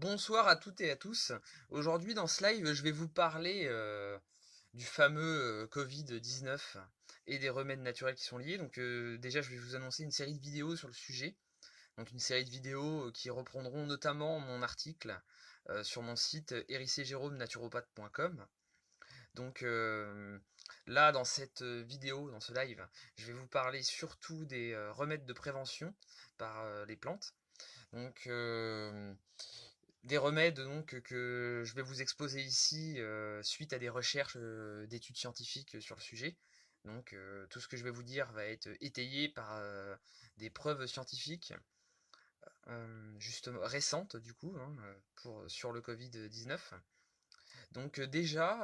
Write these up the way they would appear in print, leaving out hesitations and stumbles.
Bonsoir à toutes et à tous. Aujourd'hui dans ce live, je vais vous parler du fameux Covid-19 et des remèdes naturels qui sont liés. Donc déjà, je vais vous annoncer une série de vidéos sur le sujet. Donc une série de vidéos qui reprendront notamment mon article sur mon site hérissejérôme-naturopathe.com. Donc là, dans cette vidéo, dans ce live, je vais vous parler surtout des remèdes de prévention par les plantes. Donc des remèdes donc que je vais vous exposer ici suite à des recherches d'études scientifiques sur le sujet. Donc tout ce que je vais vous dire va être étayé par des preuves scientifiques justement récentes du coup sur le Covid-19. Donc déjà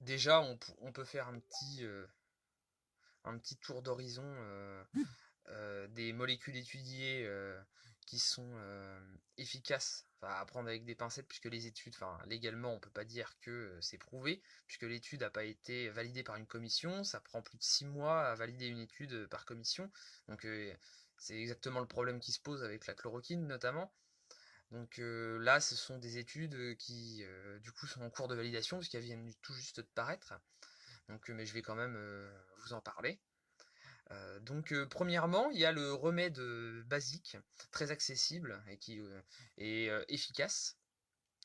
on peut faire un petit tour d'horizon des molécules étudiées qui sont efficaces, enfin, à prendre avec des pincettes, puisque les études, enfin, légalement, on peut pas dire que c'est prouvé, puisque l'étude n'a pas été validée par une commission, ça prend plus de 6 mois à valider une étude par commission, donc c'est exactement le problème qui se pose avec la chloroquine notamment. Donc là, ce sont des études qui, du coup, sont en cours de validation, puisqu'elles viennent tout juste de paraître. Donc, mais je vais quand même vous en parler. Donc premièrement, il y a le remède basique, très accessible et qui est efficace,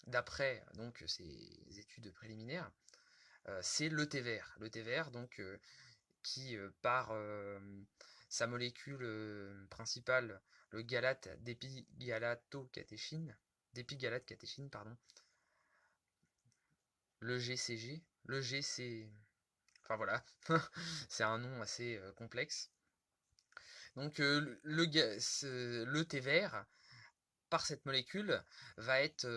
d'après donc ces études préliminaires, c'est le thé vert. Le thé vert, donc, qui par sa molécule principale, le galate d'épigalate-catéchine, pardon, le GCG, le GC, enfin voilà, c'est un nom assez complexe. Donc le thé vert, par cette molécule, va être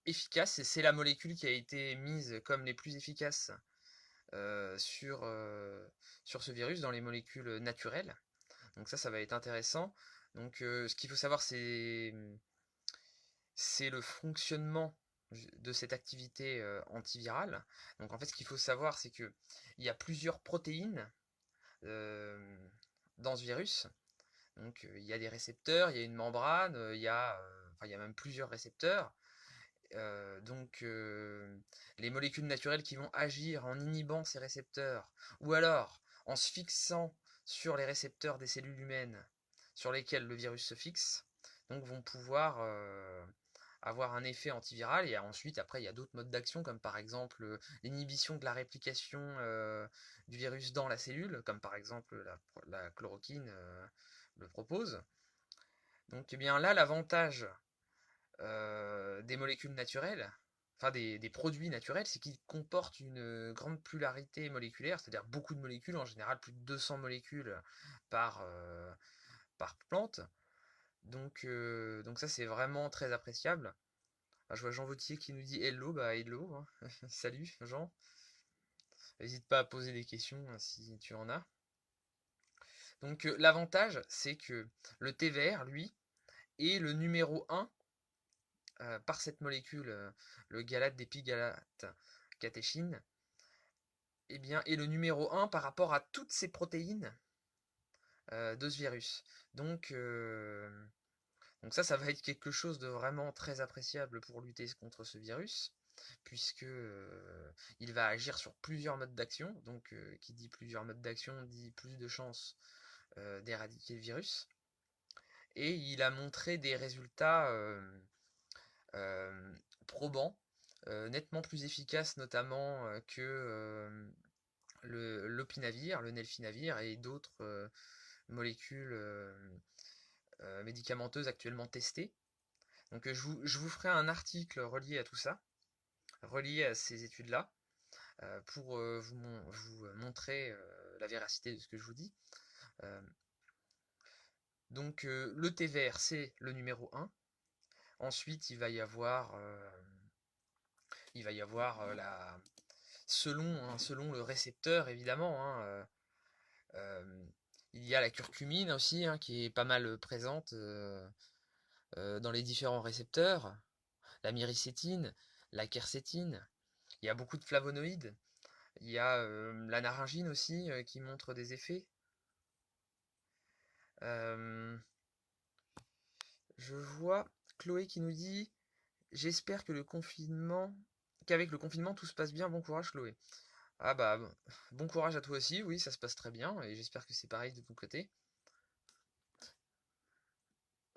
efficace, et c'est la molécule qui a été mise comme les plus efficaces sur ce virus dans les molécules naturelles. Donc ça va être intéressant. Donc ce qu'il faut savoir, c'est le fonctionnement de cette activité antivirale. Donc en fait, ce qu'il faut savoir, c'est que il y a plusieurs protéines euh, dans ce virus. Donc il y a des récepteurs, il y a une membrane, enfin, il y a même plusieurs récepteurs. Donc les molécules naturelles qui vont agir en inhibant ces récepteurs, ou alors en se fixant sur les récepteurs des cellules humaines sur lesquels le virus se fixe, donc vont pouvoir avoir un effet antiviral. Et ensuite, après, il y a d'autres modes d'action, comme par exemple l'inhibition de la réplication du virus dans la cellule, comme par exemple la chloroquine le propose. Donc eh bien là, l'avantage des molécules naturelles, enfin des produits naturels, c'est qu'ils comportent une grande pluralité moléculaire, c'est-à-dire beaucoup de molécules, en général plus de 200 molécules par, euh, par plante. Donc ça c'est vraiment très appréciable. Ah, je vois Jean Vautier qui nous dit hello, bah hello, hein. Salut Jean. N'hésite pas à poser des questions si tu en as. Donc l'avantage c'est que le thé vert, lui, est le numéro un par cette molécule, le galate d'épigalate catéchine, eh bien, est le numéro un par rapport à toutes ces protéines de ce virus. Donc, euh, donc ça va être quelque chose de vraiment très appréciable pour lutter contre ce virus, puisque il va agir sur plusieurs modes d'action. Donc, qui dit plusieurs modes d'action dit plus de chances d'éradiquer le virus. Et il a montré des résultats euh, probants, nettement plus efficaces notamment que l'opinavir, le nelfinavir et d'autres molécules médicamenteuses actuellement testées. Donc je vous ferai un article relié à tout ça, relié à ces études-là, pour vous montrer la véracité de ce que je vous dis. Euh, donc le thé vert, c'est le numéro un. Ensuite, il va y avoir selon le récepteur, évidemment, euh, il y a la curcumine aussi, qui est pas mal présente dans les différents récepteurs, la myricétine, la quercétine. Il y a beaucoup de flavonoïdes. Il y a la naringine aussi qui montre des effets. Euh, Je vois Chloé qui nous dit: j'espère qu'avec le confinement tout se passe bien, bon courage Chloé. Ah bah bon courage à toi aussi, oui ça se passe très bien et j'espère que c'est pareil de ton côté.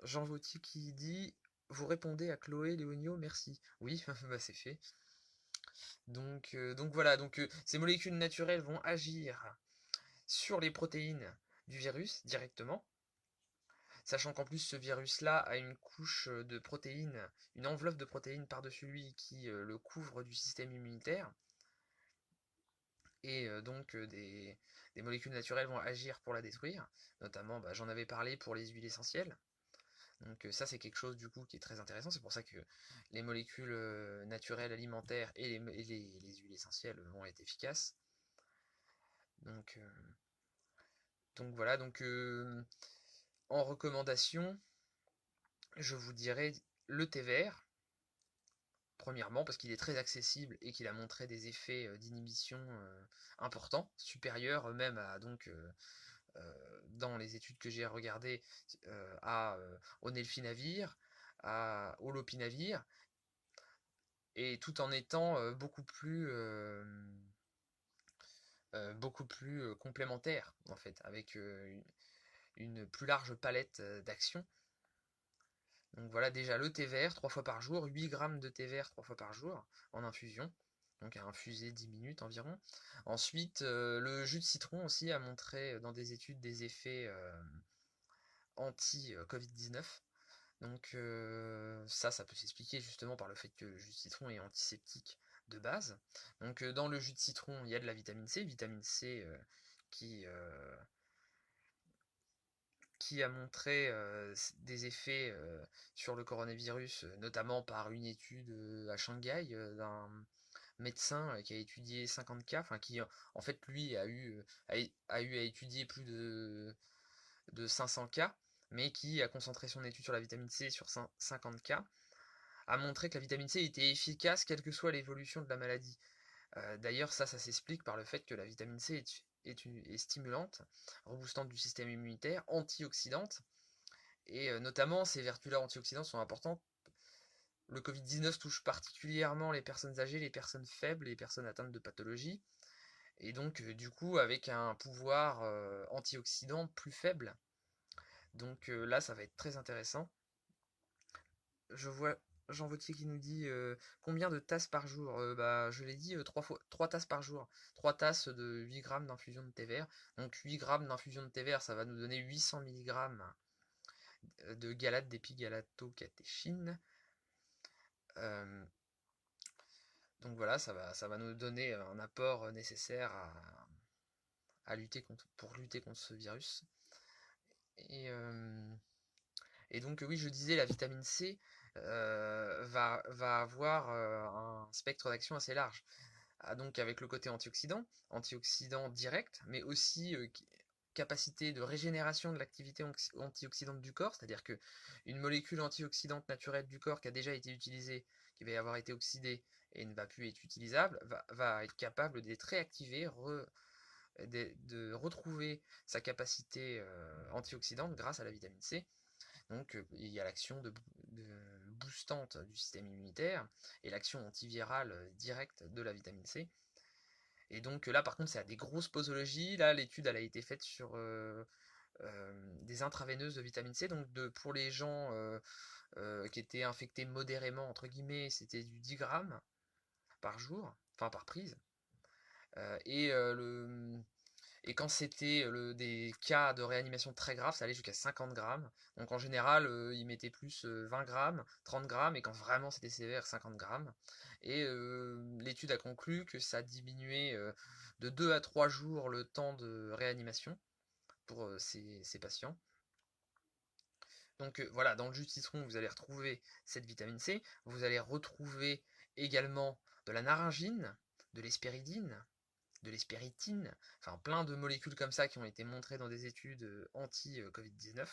Jean Vautier qui dit: vous répondez à Chloé Léonio, merci. Oui, bah c'est fait. Donc voilà, ces molécules naturelles vont agir sur les protéines du virus directement, sachant qu'en plus ce virus-là a une couche de protéines, une enveloppe de protéines par-dessus lui qui le couvre du système immunitaire, et des molécules naturelles vont agir pour la détruire, notamment bah, j'en avais parlé pour les huiles essentielles. Donc ça c'est quelque chose du coup qui est très intéressant, c'est pour ça que les molécules naturelles alimentaires et les huiles essentielles vont être efficaces. Donc, euh, donc voilà, en recommandation, je vous dirais le thé vert, premièrement parce qu'il est très accessible et qu'il a montré des effets d'inhibition importants, supérieurs même à dans les études que j'ai regardées au nelfinavir, au lopinavir, et tout en étant beaucoup plus complémentaire en fait, avec une plus large palette d'actions. Donc voilà, déjà le thé vert 3 fois par jour, 8 grammes de thé vert 3 fois par jour en infusion, donc à infuser 10 minutes environ. Ensuite, le jus de citron aussi a montré dans des études des effets anti-Covid-19. Donc ça peut s'expliquer justement par le fait que le jus de citron est antiseptique de base. Donc dans le jus de citron, il y a de la vitamine C qui, euh, qui a montré des effets sur le coronavirus, notamment par une étude à Shanghai d'un médecin qui a étudié 50 cas, enfin qui en fait lui a eu à étudier plus de 500 cas, mais qui a concentré son étude sur la vitamine C sur 50 cas, a montré que la vitamine C était efficace quelle que soit l'évolution de la maladie. D'ailleurs, ça s'explique par le fait que la vitamine C est stimulante, reboostante du système immunitaire, antioxydante, et notamment ces vertus-là antioxydantes sont importantes. Le Covid-19 touche particulièrement les personnes âgées, les personnes faibles, les personnes atteintes de pathologies, et donc du coup avec un pouvoir antioxydant plus faible. Donc là, ça va être très intéressant. Je vois Jean Vautier qui nous dit combien de tasses par jour. Bah, je l'ai dit, 3 tasses par jour. 3 tasses de 8 grammes d'infusion de thé vert. Donc 8 grammes d'infusion de thé vert, ça va nous donner 800 mg de galate d'épigalato-catéchine. Euh, donc voilà, ça va nous donner un apport nécessaire pour lutter contre ce virus. Et, euh, Et donc oui, je disais, la vitamine C va avoir un spectre d'action assez large. Ah, donc avec le côté antioxydant direct, mais aussi capacité de régénération de l'activité antioxydante du corps, c'est-à-dire que une molécule antioxydante naturelle du corps qui a déjà été utilisée, qui va avoir été oxydée et ne va plus être utilisable, va être capable d'être réactivée, de retrouver sa capacité antioxydante grâce à la vitamine C. Donc il y a l'action de boostante du système immunitaire et l'action antivirale directe de la vitamine C. Et donc là par contre c'est à des grosses posologies. Là l'étude elle a été faite sur des intraveineuses de vitamine C. Donc pour les gens qui étaient infectés modérément entre guillemets, c'était du 10 grammes par jour, enfin par prise. Euh, et euh, le, Et quand c'était des cas de réanimation très graves, ça allait jusqu'à 50 grammes. Donc en général, ils mettaient plus 20 grammes, 30 grammes, et quand vraiment c'était sévère, 50 grammes. Et l'étude a conclu que ça diminuait de 2 à 3 jours le temps de réanimation pour ces patients. Donc voilà, dans le jus de citron, vous allez retrouver cette vitamine C. Vous allez retrouver également de la naringine, de l'hespéridine, de l'hespéritine, enfin plein de molécules comme ça qui ont été montrées dans des études anti-Covid-19.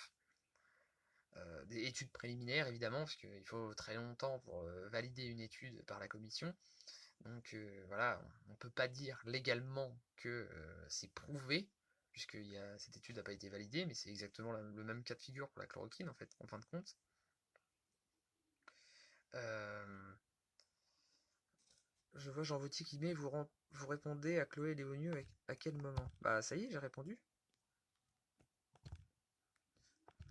Des études préliminaires évidemment, parce qu'il faut très longtemps pour valider une étude par la commission. Donc voilà, on ne peut pas dire légalement que c'est prouvé, puisque cette étude n'a pas été validée, mais c'est exactement le même cas de figure pour la chloroquine en fait, en fin de compte. Euh, je vois Jean Vautier qui met, vous répondez à Chloé Léonieux à quel moment? Bah ça y est, j'ai répondu.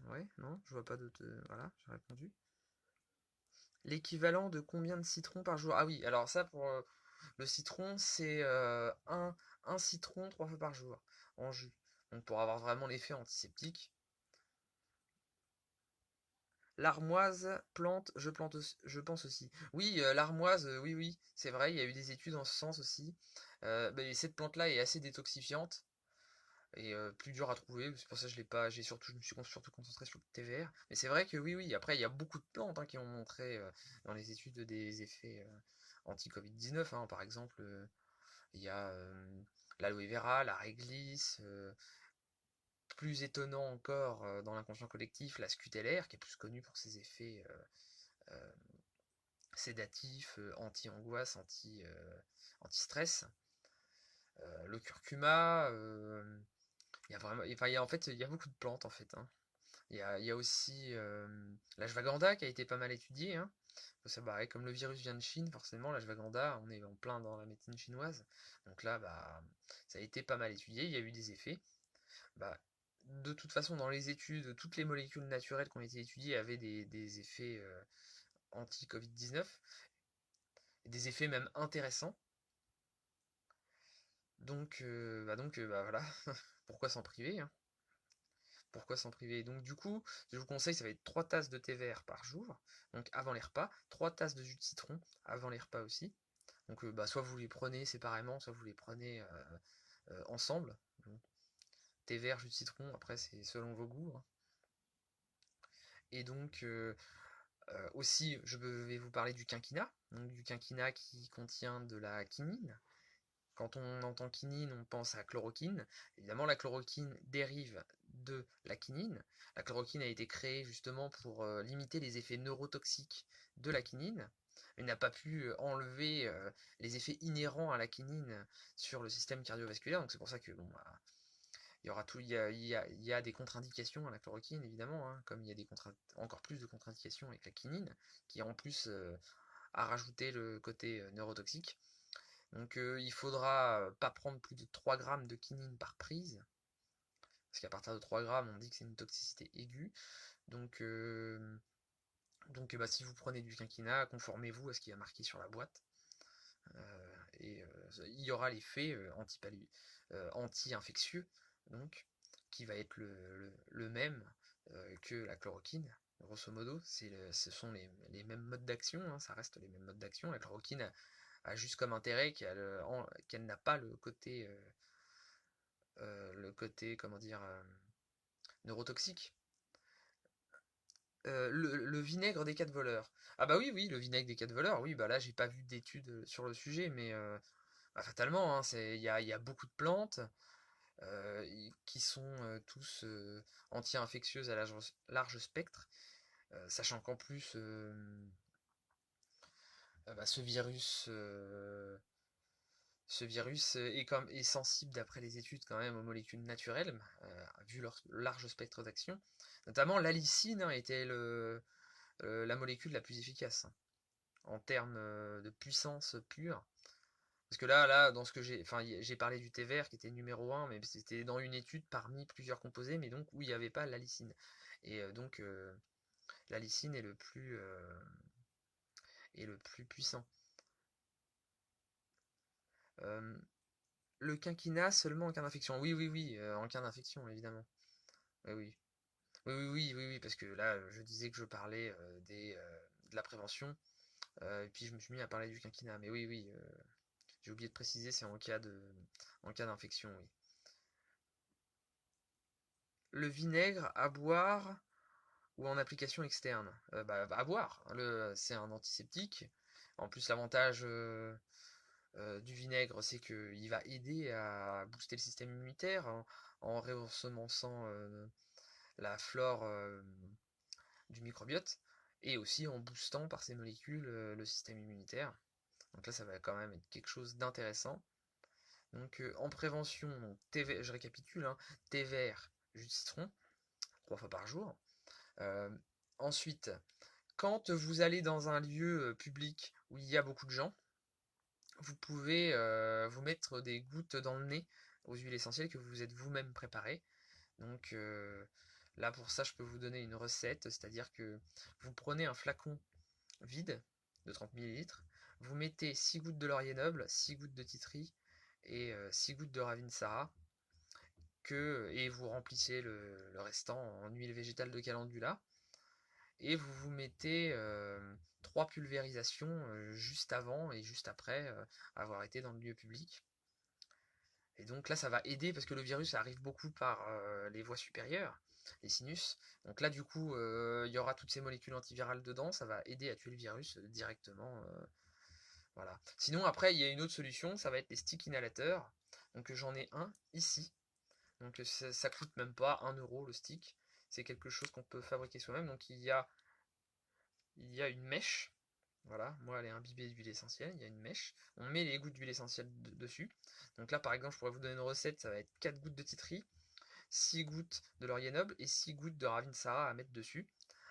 Ouais, non, je vois pas d'autres. Voilà, j'ai répondu. L'équivalent de combien de citrons par jour? Ah oui, alors ça pour le citron, c'est un citron 3 fois par jour en jus. Donc pour avoir vraiment l'effet antiseptique. L'armoise plante, je pense aussi. Oui, l'armoise, oui, oui, c'est vrai, il y a eu des études en ce sens aussi. Mais cette plante-là est assez détoxifiante et plus dure à trouver. C'est pour ça que je l'ai pas. Je me suis surtout concentré sur le thé vert. Mais c'est vrai que oui, oui. Après, il y a beaucoup de plantes hein, qui ont montré dans les études des effets anti-Covid-19. Hein. Par exemple, il y a l'aloe vera, la réglisse. Plus étonnant encore dans l'inconscient collectif, la scutellaire, qui est plus connue pour ses effets euh, sédatifs, anti-angoisse, anti-stress. Le curcuma, il y a vraiment, enfin, en fait, il y a beaucoup de plantes en fait. Hein. Il y a aussi l'ashwagandha qui a été pas mal étudié. Hein. Faut savoir, comme le virus vient de Chine, forcément, l'ashwagandha, on est en plein dans la médecine chinoise. Donc là, bah, ça a été pas mal étudié, il y a eu des effets. Bah, de toute façon, dans les études, toutes les molécules naturelles qui ont été étudiées avaient des effets anti-Covid-19, des effets même intéressants. Donc, voilà, pourquoi s'en priver hein. Pourquoi s'en priver? Donc du coup, je vous conseille, ça va être 3 tasses de thé vert par jour, donc avant les repas, 3 tasses de jus de citron avant les repas aussi. Donc bah, soit vous les prenez séparément, soit vous les prenez ensemble. Donc, thé vert, jus de citron, après c'est selon vos goûts. Hein. Et donc aussi, je vais vous parler du quinquina, donc du quinquina qui contient de la quinine. Quand on entend quinine, on pense à chloroquine. Évidemment, la chloroquine dérive de la quinine. La chloroquine a été créée justement pour limiter les effets neurotoxiques de la quinine. Elle n'a pas pu enlever les effets inhérents à la quinine sur le système cardiovasculaire. Donc c'est pour ça que bon, bah, il y aura tout, il y a des contre-indications à la chloroquine évidemment, hein, comme il y a encore plus de contre-indications avec la quinine, qui en plus a rajouté le côté neurotoxique. Donc il faudra pas prendre plus de 3 grammes de quinine par prise, parce qu'à partir de 3 grammes, on dit que c'est une toxicité aiguë. Donc, bah, si vous prenez du quinquina, conformez-vous à ce qui est marqué sur la boîte. Et il y aura l'effet anti-infectieux, donc, qui va être le même que la chloroquine. Grosso modo, ce sont les mêmes modes d'action, hein, ça reste les mêmes modes d'action. La chloroquine a juste comme intérêt qu'elle n'a pas le côté, comment dire, neurotoxique. Le vinaigre des 4 voleurs. Ah bah oui, oui, le vinaigre des 4 voleurs, oui, bah là j'ai pas vu d'études sur le sujet, mais bah, fatalement, hein, il y a beaucoup de plantes qui sont tous anti-infectieuses à large spectre, sachant qu'en plus, bah, ce virus est sensible, d'après les études, quand même aux molécules naturelles, vu leur large spectre d'action. Notamment, l'allicine hein, était la molécule la plus efficace hein, en termes de puissance pure. Parce que là, dans ce que j'ai parlé du thé vert qui était numéro un, mais c'était dans une étude parmi plusieurs composés, mais donc où il n'y avait pas l'allicine. Et donc, l'allicine est le plus puissant. Euh, le quinquina seulement en cas d'infection. Oui, oui, oui, en cas d'infection, évidemment. Oui, oui. Oui, oui, oui, oui, oui, parce que là, je disais que je parlais de la prévention, et puis je me suis mis à parler du quinquina. Mais oui, oui, j'ai oublié de préciser, c'est en cas d'infection, oui. Le vinaigre à boire ou en application externe? Bah, à boire. C'est un antiseptique. En plus, l'avantage du vinaigre, c'est qu'il va aider à booster le système immunitaire en réensemençant la flore du microbiote et aussi en boostant par ces molécules le système immunitaire. Donc là, ça va quand même être quelque chose d'intéressant. Donc en prévention, donc, je récapitule, hein, thé vert, jus de citron, 3 fois par jour. Euh, ensuite, Quand vous allez dans un lieu public où il y a beaucoup de gens, vous pouvez vous mettre des gouttes dans le nez aux huiles essentielles que vous êtes vous-même préparées. Donc là pour ça je peux vous donner une recette, c'est-à-dire que vous prenez un flacon vide de 30 millilitres, vous mettez 6 gouttes de laurier noble, 6 gouttes de titri et 6 gouttes de ravinsara, et vous remplissez le restant en huile végétale de calendula, et vous vous mettez 3 pulvérisations juste avant et juste après avoir été dans le lieu public. Et donc là, ça va aider parce que le virus arrive beaucoup par les voies supérieures, les sinus. Donc là, du coup, il y aura toutes ces molécules antivirales dedans, ça va aider à tuer le virus directement. Voilà. Sinon, après, il y a une autre solution, ça va être les sticks inhalateurs. Donc j'en ai un ici. Donc ça coûte même pas 1 € le stick. C'est quelque chose qu'on peut fabriquer soi-même. Donc il y a une mèche. Voilà, moi elle est imbibée d'huile essentielle, il y a une mèche. On met les gouttes d'huile essentielle dessus. Donc là par exemple, je pourrais vous donner une recette, ça va être 4 gouttes de titri, 6 gouttes de laurier noble et 6 gouttes de ravinsara à mettre dessus,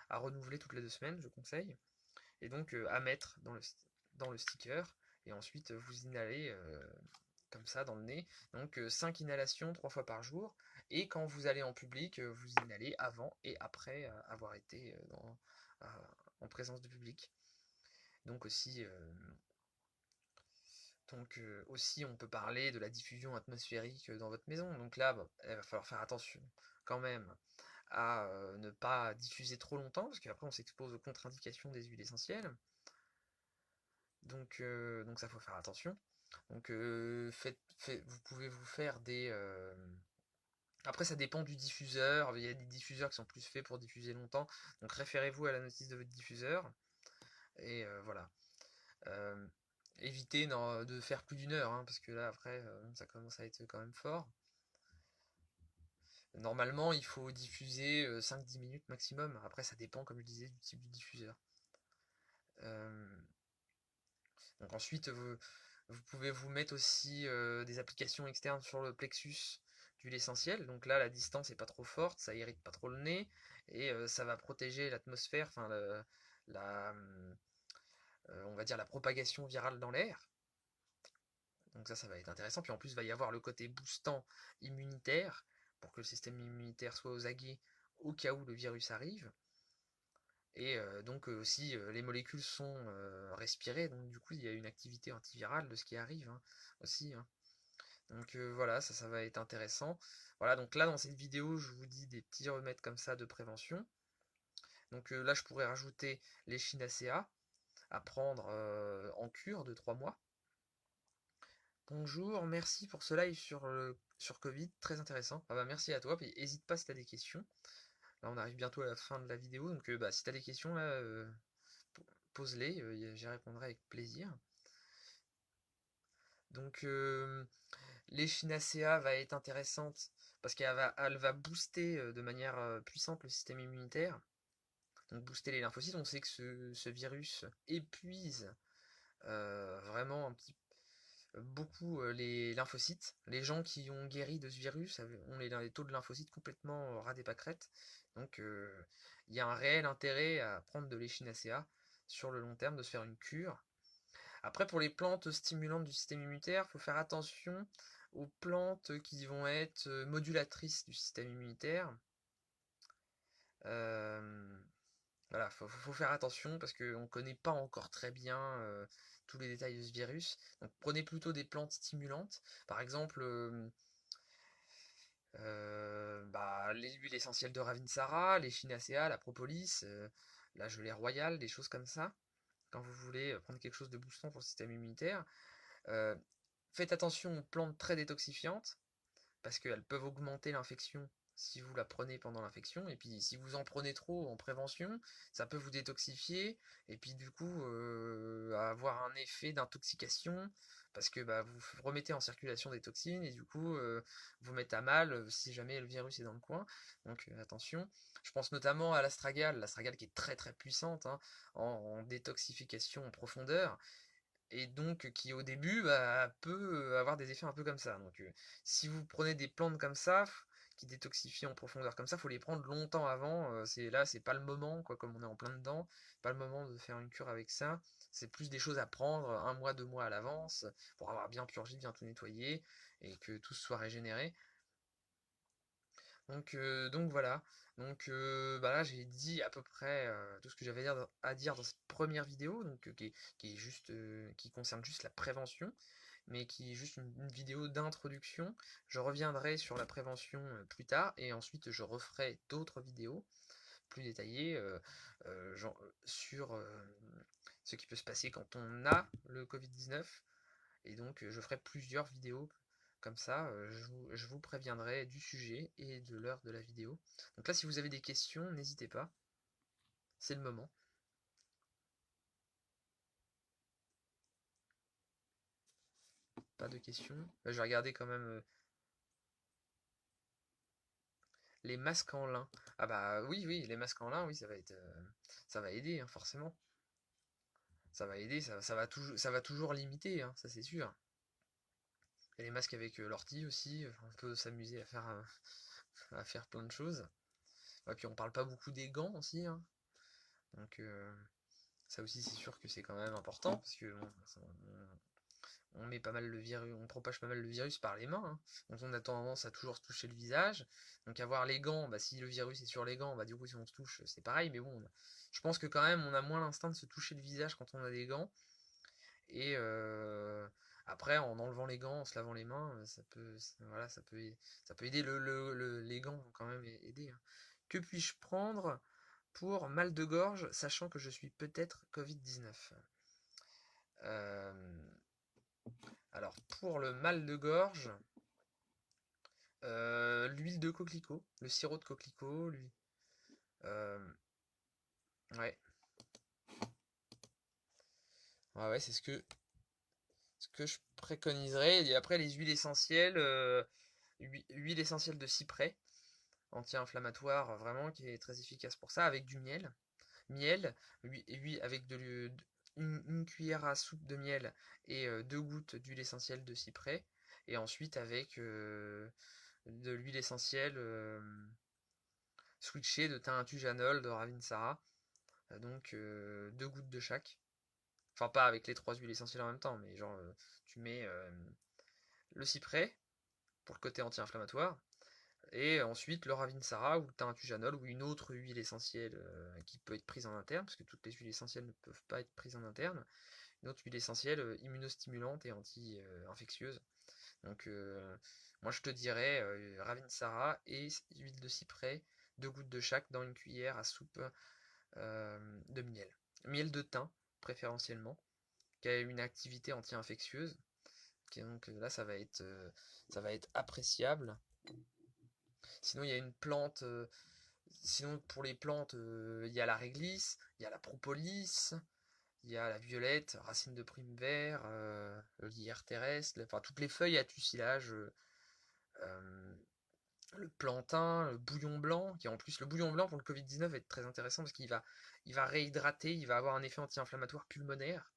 à renouveler toutes les 2 semaines, je conseille. Et donc à mettre dans le sticker, et ensuite vous inhalez comme ça dans le nez. Donc 5 inhalations 3 fois par jour. Et quand vous allez en public, vous inhalez avant et après avoir été en présence de public. Donc aussi on peut parler de la diffusion atmosphérique dans votre maison. Donc là, bah, il va falloir faire attention quand même à ne pas diffuser trop longtemps, parce qu'après on s'expose aux contre-indications des huiles essentielles. Donc ça faut faire attention. Donc vous pouvez vous faire des... Après ça dépend du diffuseur, il y a des diffuseurs qui sont plus faits pour diffuser longtemps, donc référez-vous à la notice de votre diffuseur. Et voilà. Euh, Évitez de faire plus d'1 heure, hein, parce que là après ça commence à être quand même fort. Normalement il faut diffuser 5-10 minutes maximum. Après ça dépend, comme je disais, du type du diffuseur. Euh, donc ensuite vous pouvez vous mettre aussi des applications externes sur le plexus d'huile essentielle. Donc là la distance est pas trop forte, ça irrite pas trop le nez et ça va protéger l'atmosphère, enfin la, on va dire la propagation virale dans l'air. Donc ça va être intéressant. Puis en plus, il va y avoir le côté boostant immunitaire pour que le système immunitaire soit aux aguets au cas où le virus arrive. Et donc aussi, les molécules sont respirées, donc du coup, il y a une activité antivirale de ce qui arrive aussi. Donc voilà, ça va être intéressant. Voilà, donc là, dans cette vidéo, je vous dis des petits remèdes comme ça de prévention. Donc là, je pourrais rajouter l'Echinacea à prendre en cure de 3 mois. Bonjour, merci pour ce live sur Covid, très intéressant. Ah bah merci à toi, puis n'hésite pas si tu as des questions. Là on arrive bientôt à la fin de la vidéo, donc bah, si tu as des questions là, pose-les, j'y répondrai avec plaisir. Donc l'Echinacea va être intéressante parce qu'elle va booster de manière puissante le système immunitaire, donc booster les lymphocytes. On sait que ce virus épuise vraiment beaucoup les lymphocytes. Les gens qui ont guéri de ce virus ont les taux de lymphocytes complètement ras des pâquerettes. Donc il y a un réel intérêt à prendre de l'Echinacea sur le long terme, de se faire une cure. Après, pour les plantes stimulantes du système immunitaire, il faut faire attention aux plantes qui vont être modulatrices du système immunitaire. Euh, voilà, faut faire attention parce qu'on ne connaît pas encore très bien tous les détails de ce virus. Donc prenez plutôt des plantes stimulantes. Par exemple, les huiles essentielles de Ravinsara, les Chinacea, la propolis, la gelée royale, des choses comme ça. Quand vous voulez prendre quelque chose de boostant pour le système immunitaire. Euh, Faites attention aux plantes très détoxifiantes, parce qu'elles peuvent augmenter l'infection si vous la prenez pendant l'infection, et puis si vous en prenez trop en prévention, ça peut vous détoxifier, et puis du coup avoir un effet d'intoxication, parce que bah, vous remettez en circulation des toxines, et du coup vous mettez à mal si jamais le virus est dans le coin, donc attention. Je pense notamment à l'astragale qui est très très puissante en détoxification en profondeur, et donc qui au début peut avoir des effets un peu comme ça. Donc si vous prenez des plantes comme ça, qui détoxifient en profondeur comme ça, faut les prendre longtemps avant. C'est pas le moment, quoi, comme on est en plein dedans, pas le moment de faire une cure avec ça. C'est plus des choses à prendre un mois, 2 mois à l'avance, pour avoir bien purgé, bien tout nettoyé, et que tout soit régénéré. Donc voilà. Bah là, j'ai dit à peu près tout ce que j'avais à dire dans cette première vidéo, qui est juste, qui concerne juste la prévention, mais qui est juste une vidéo d'introduction. Je reviendrai sur la prévention plus tard, et ensuite je referai d'autres vidéos plus détaillées sur ce qui peut se passer quand on a le Covid-19. Et donc, je ferai plusieurs vidéos comme ça. Je vous préviendrai du sujet et de l'heure de la vidéo. Donc là, si vous avez des questions, n'hésitez pas. C'est le moment. Pas de questions. Je vais regarder quand même les masques en lin. Ah bah oui, oui, les masques en lin, oui, ça va aider, hein, forcément. Ça va aider, ça va toujours limiter, hein, ça c'est sûr. Et les masques avec l'ortie aussi, on peut s'amuser à faire plein de choses. Et puis on parle pas beaucoup des gants aussi, hein. Donc ça aussi c'est sûr que c'est quand même important parce que on met pas mal le virus, on propage pas mal le virus par les mains, hein. Donc on a tendance à toujours se toucher le visage. Donc avoir les gants, bah, si le virus est sur les gants, bah du coup si on se touche c'est pareil, mais bon, je pense que quand même on a moins l'instinct de se toucher le visage quand on a des gants. Et après en enlevant les gants, en se lavant les mains, voilà, ça peut aider. Les gants vont quand même aider, hein. Que puis-je prendre pour mal de gorge, sachant que je suis peut-être Covid-19? Euh, alors, pour le mal de gorge, l'huile de coquelicot, le sirop de coquelicot, lui. Euh, ouais, ouais, c'est ce que je préconiserais. Et après, les huiles essentielles, huile essentielle de cyprès, anti-inflammatoire, vraiment, qui est très efficace pour ça, avec du miel. Miel, avec une cuillère à soupe de miel et 2 gouttes d'huile essentielle de cyprès. Et ensuite avec de l'huile essentielle switchée de thym tujanol, de Ravinsara. Donc 2 gouttes de chaque. Enfin pas avec les 3 huiles essentielles en même temps, mais genre tu mets le cyprès pour le côté anti-inflammatoire. Et ensuite le Ravinsara ou le thym tujanol ou une autre huile essentielle qui peut être prise en interne, parce que toutes les huiles essentielles ne peuvent pas être prises en interne. Une autre huile essentielle immunostimulante et anti-infectieuse. Donc moi je te dirais Ravinsara et huile de cyprès, 2 gouttes de chaque dans une cuillère à soupe de miel. Miel de thym préférentiellement, qui a une activité anti-infectieuse. Donc là ça va être appréciable. Sinon il y a une plante, sinon pour les plantes il y a la réglisse, il y a la propolis, il y a la violette, racine de prime vert, le lierre terrestre, enfin toutes les feuilles à tusilage, euh, le plantain, le bouillon blanc, qui en plus le bouillon blanc pour le Covid-19 va être très intéressant parce il va réhydrater, il va avoir un effet anti-inflammatoire pulmonaire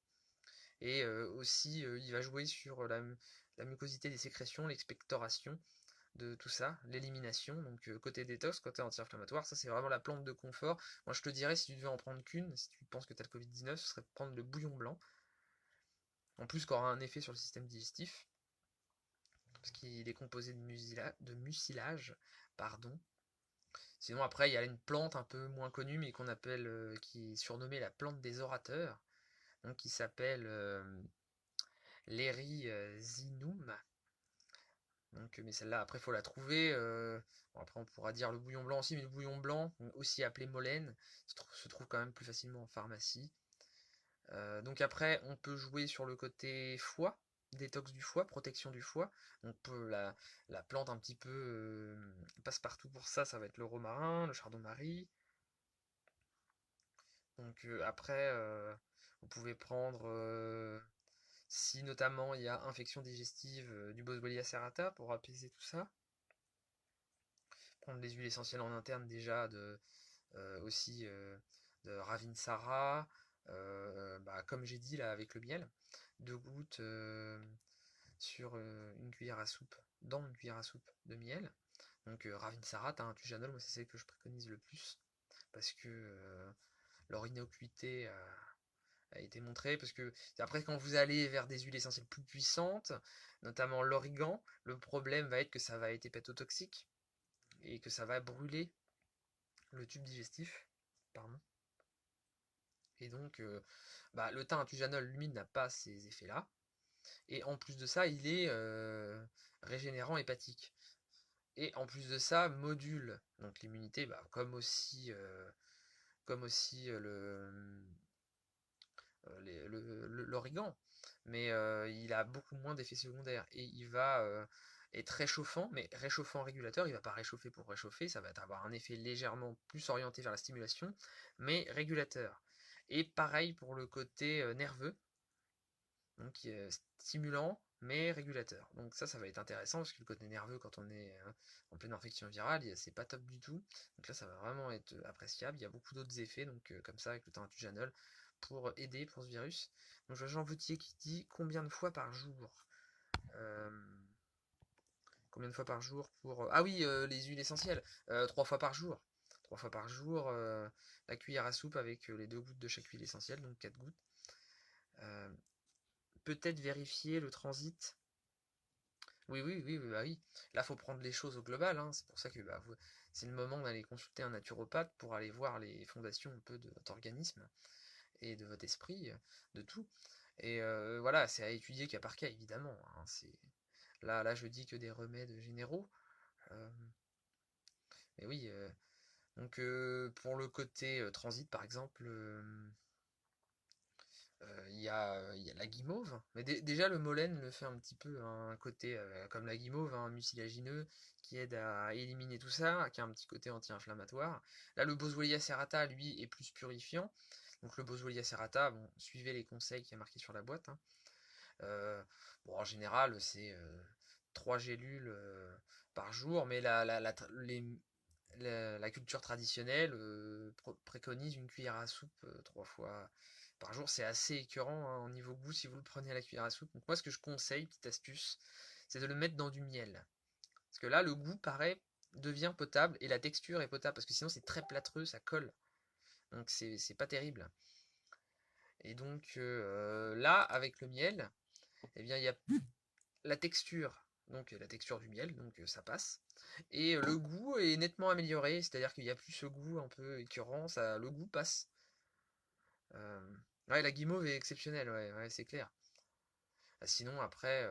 et aussi il va jouer sur la mucosité des sécrétions, l'expectoration de tout ça, l'élimination. Donc côté détox, côté anti-inflammatoire, ça c'est vraiment la plante de confort. Moi je te dirais, si tu devais en prendre qu'une, si tu penses que tu as le Covid-19, ce serait de prendre le bouillon blanc. En plus, qui aura un effet sur le système digestif, parce qu'il est composé de mucilage, pardon. Sinon après, il y a une plante un peu moins connue, mais qu'on appelle, qui est surnommée la plante des orateurs, donc qui s'appelle l'Erizinum. Donc, mais celle-là, après, il faut la trouver. Bon, après, on pourra dire le bouillon blanc aussi, mais le bouillon blanc, aussi appelé molène, se trouve quand même plus facilement en pharmacie. Donc après, on peut jouer sur le côté foie, détox du foie, protection du foie. Donc la plante un petit peu passe-partout pour ça, ça va être le romarin, le chardon-marie. Donc après, vous pouvez prendre, si notamment il y a infection digestive, du Boswellia serrata pour apaiser tout ça. Prendre les huiles essentielles en interne déjà aussi de Ravinsara, bah, comme j'ai dit là avec le miel, 2 gouttes sur une cuillère à soupe, dans une cuillère à soupe de miel. Donc Ravinsarat, hein, Tujanol, moi c'est celle que je préconise le plus, parce que leur innocuité a été montrée, parce que après quand vous allez vers des huiles essentielles plus puissantes, notamment l'origan, le problème va être que ça va être hépatotoxique, et que ça va brûler le tube digestif, pardon. Et donc, le thym tujanol, lui, n'a pas ces effets-là. Et en plus de ça, il est régénérant hépatique. Et en plus de ça, module donc l'immunité, comme aussi l'origan. Mais il a beaucoup moins d'effets secondaires. Et il va être réchauffant, mais réchauffant régulateur. Il va pas réchauffer pour réchauffer, ça va avoir un effet légèrement plus orienté vers la stimulation, mais régulateur. Et pareil pour le côté nerveux, donc qui est stimulant mais régulateur. Donc ça va être intéressant parce que le côté nerveux quand on est en pleine infection virale, c'est pas top du tout. Donc là ça va vraiment être appréciable. Il y a beaucoup d'autres effets, donc comme ça avec le Tujanol pour aider pour ce virus. Donc je vois Jean Vautier qui dit combien de fois par jour Euh, Combien de fois par jour pour... Ah oui, les huiles essentielles. 3 fois par jour. 3 fois par jour, la cuillère à soupe avec les 2 gouttes de chaque huile essentielle, donc 4 gouttes. Euh, Peut-être vérifier le transit. Oui, oui, oui, oui, bah oui. Là, faut prendre les choses au global, hein. C'est pour ça que c'est le moment d'aller consulter un naturopathe pour aller voir les fondations un peu de votre organisme et de votre esprit, de tout. Et voilà, c'est à étudier cas par cas, évidemment, hein. Là, je dis que des remèdes généraux. Euh, mais oui, donc pour le côté transit, par exemple, il y a la guimauve. Mais déjà, le molène le fait un petit peu, hein, un côté comme la guimauve, hein, mucilagineux, qui aide à éliminer tout ça, qui a un petit côté anti-inflammatoire. Là, le Boswellia serrata, lui, est plus purifiant. Donc le Boswellia serrata, bon, suivez les conseils qui est marqué sur la boîte, hein. Euh, bon, en général, c'est 3 gélules par jour, mais la culture traditionnelle préconise une cuillère à soupe 3 fois par jour. C'est assez écœurant, hein, au niveau goût si vous le prenez à la cuillère à soupe. Donc moi, ce que je conseille, petite astuce, c'est de le mettre dans du miel. Parce que là, le goût devient potable et la texture est potable, parce que sinon c'est très plâtreux, ça colle. Donc c'est pas terrible. Et donc là, avec le miel, eh bien, il y a la texture, donc la texture du miel, donc ça passe. Et le goût est nettement amélioré, c'est-à-dire qu'il n'y a plus ce goût un peu écœurant, le goût passe. Euh, ouais, la guimauve est exceptionnelle, ouais, ouais, c'est clair. Sinon, après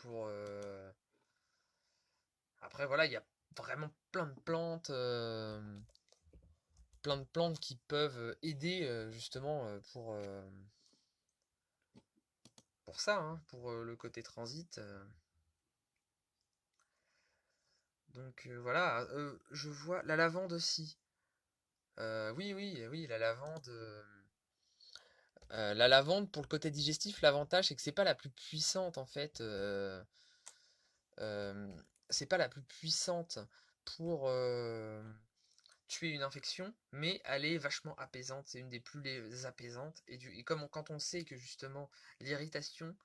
pour, après voilà, il y a vraiment plein de plantes qui peuvent aider justement pour ça, hein, pour le côté transit. Donc voilà, je vois la lavande aussi. Oui, oui, oui, la lavande pour le côté digestif, l'avantage c'est que c'est pas la plus puissante en fait. Euh, c'est pas la plus puissante pour tuer une infection, mais elle est vachement apaisante. C'est une des plus apaisantes. Et comme quand on sait que justement l'irritation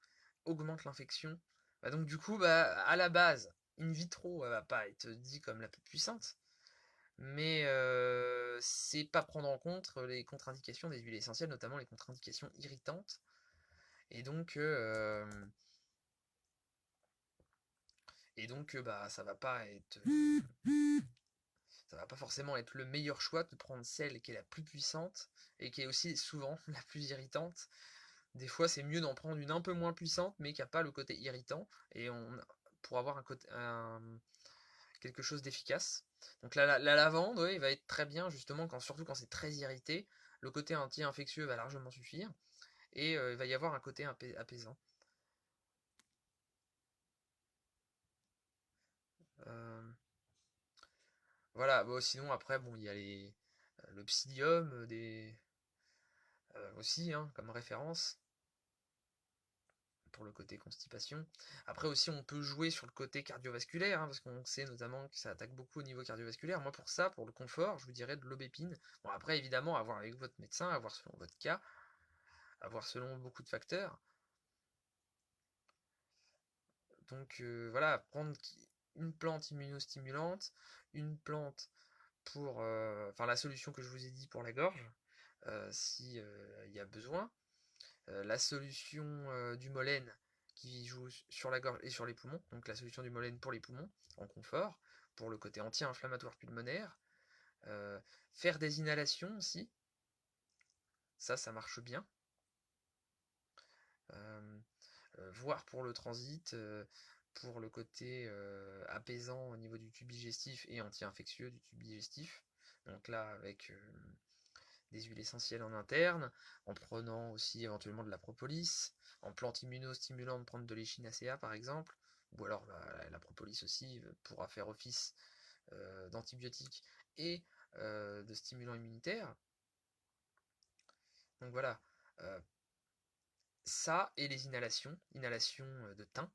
augmente l'infection, bah donc du coup, à la base, in vitro, elle va pas être dit comme la plus puissante. Mais c'est pas prendre en compte les contre-indications des huiles essentielles, notamment les contre-indications irritantes. Et donc, ça va pas forcément être le meilleur choix de prendre celle qui est la plus puissante et qui est aussi souvent la plus irritante. Des fois, c'est mieux d'en prendre une un peu moins puissante, mais qui a pas le côté irritant, pour avoir quelque chose d'efficace. Donc la lavande, ouais, il va être très bien justement surtout quand c'est très irrité. Le côté anti-infectieux va largement suffire et il va y avoir un côté apaisant. Euh, voilà. Bon, sinon après, bon, il y a le psyllium aussi, hein, comme référence pour le côté constipation. Après aussi, on peut jouer sur le côté cardiovasculaire, hein, parce qu'on sait notamment que ça attaque beaucoup au niveau cardiovasculaire. Moi, pour ça, pour le confort, je vous dirais de l'aubépine. Bon, après, évidemment, à voir avec votre médecin, à voir selon votre cas, à voir selon beaucoup de facteurs. Donc voilà, prendre une plante immunostimulante, une plante pour enfin la solution que je vous ai dit pour la gorge, si il y a besoin, la solution du Molène qui joue sur la gorge et sur les poumons, donc la solution du Molène pour les poumons, en confort, pour le côté anti-inflammatoire pulmonaire, faire des inhalations aussi, ça marche bien. Voir pour le transit, pour le côté apaisant au niveau du tube digestif et anti-infectieux du tube digestif. Donc là, avec des huiles essentielles en interne, en prenant aussi éventuellement de la propolis, en plante immunostimulante, prendre de l'échinacea par exemple, ou alors la propolis aussi pourra faire office d'antibiotique et de stimulant immunitaire. Donc voilà, ça et les inhalations de thym.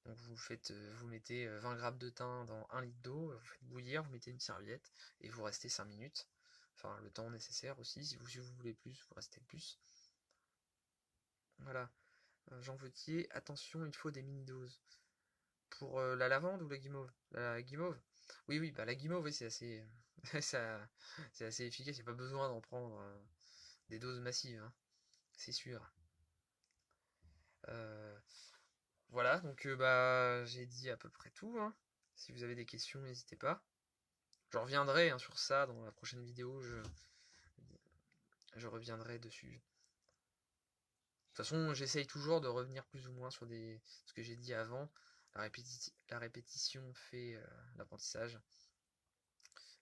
Donc vous mettez 20 grammes de thym dans 1 litre d'eau, vous faites bouillir, vous mettez une serviette et vous restez 5 minutes. Enfin, le temps nécessaire aussi, si vous voulez plus, vous restez plus. Voilà. Jean Vautier, attention, il faut des mini-doses. Pour la lavande ou la guimauve? La guimauve? Oui, oui, bah la guimauve, oui, c'est assez, c'est assez efficace, il n'y a pas besoin d'en prendre des doses massives, hein, c'est sûr. Euh, voilà, donc bah j'ai dit à peu près tout, hein. Si vous avez des questions, n'hésitez pas. Je reviendrai hein, sur ça dans la prochaine vidéo, je reviendrai dessus. De toute façon, j'essaye toujours de revenir plus ou moins sur ce que j'ai dit avant. La répétition fait l'apprentissage.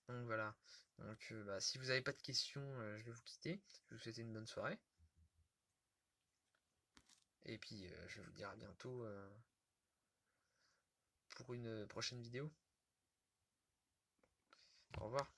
Donc voilà. Donc bah, si vous n'avez pas de questions, je vais vous quitter. Je vais vous souhaiter une bonne soirée. Et puis je vais vous dire à bientôt pour une prochaine vidéo. Au revoir.